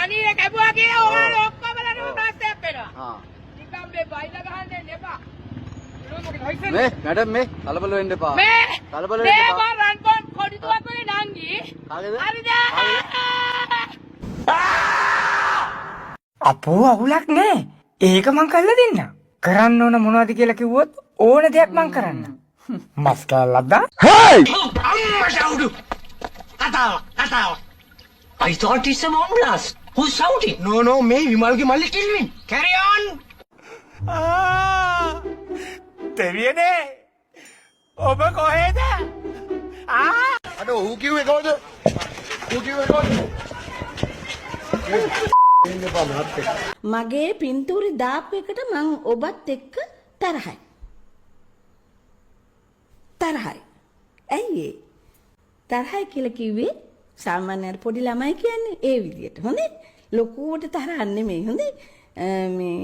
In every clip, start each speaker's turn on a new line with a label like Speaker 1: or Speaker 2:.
Speaker 1: පණීර කැපුවා කියලා ඕගොල්ලෝ ඔක්කොමලටම ප්‍රශ්නයක් වෙනවා. නිකම් මේ බයිලා ගහන්න දෙන්න එපා.
Speaker 2: මේ මැඩම් මේ කලබල වෙන්න එපා. කලබල වෙන්න
Speaker 1: මේ
Speaker 2: එපා.
Speaker 1: රන් පොන් කොඩිතුවක් වගේ නංගි.
Speaker 2: කාගේද?
Speaker 1: හරිද?
Speaker 3: අපෝ අවුලක් නෑ. ඒක මං කරලා දෙන්න. කරන්න ඕන මොනවද කියලා කිව්වොත් ඕන දෙයක් මං කරන්න. මස් කෑල්ලක් දා.
Speaker 4: අම්මා ෂවුඩු. කතාව. I thought it's a bomb blast. Who's shouting? No, me විමල්ගේ මල්ලි කිල්වින්. Carry on.
Speaker 3: දෙවියනේ. ඔබ කොහෙද?
Speaker 2: අද ඌ කිව්වේ කවුද?
Speaker 5: මගේ පින්තූරි දාපු එකට මං ඔබත් එක්ක තරහයි. ඇයි ඒ? තරහයි කියලා කිව්වේ සාමාන්‍යයෙන් පොඩි ළමයි කියන්නේ ඒ විදියට. හොඳේ? ලොකුවට තරහ නෙමෙයි. හොඳේ? මේ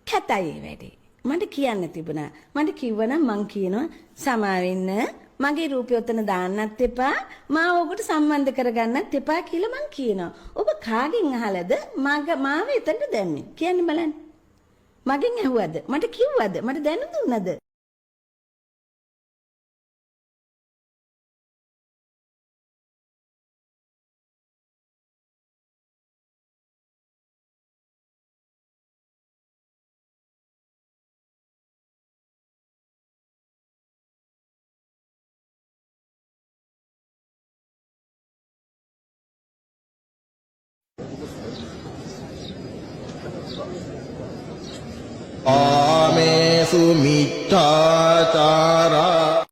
Speaker 5: කැතයි වැඩේ. මට කියන්න තිබුණා. මට කිව්වනම් මං කියනවා සමා වෙන්න මගේ රූපය උතන දාන්නත් එපා මාව ඔකට සම්බන්ධ කරගන්නත් එපා කියලා මං කියනවා. ඔබ කාගෙන් අහලාද මාව එතනට දැම්මේ? කියන්න බලන්න. මගෙන් ඇහුවද? මට කිව්වද? මට දැනුම් දුන්නද?
Speaker 6: ආමේසු මිත්තාචාර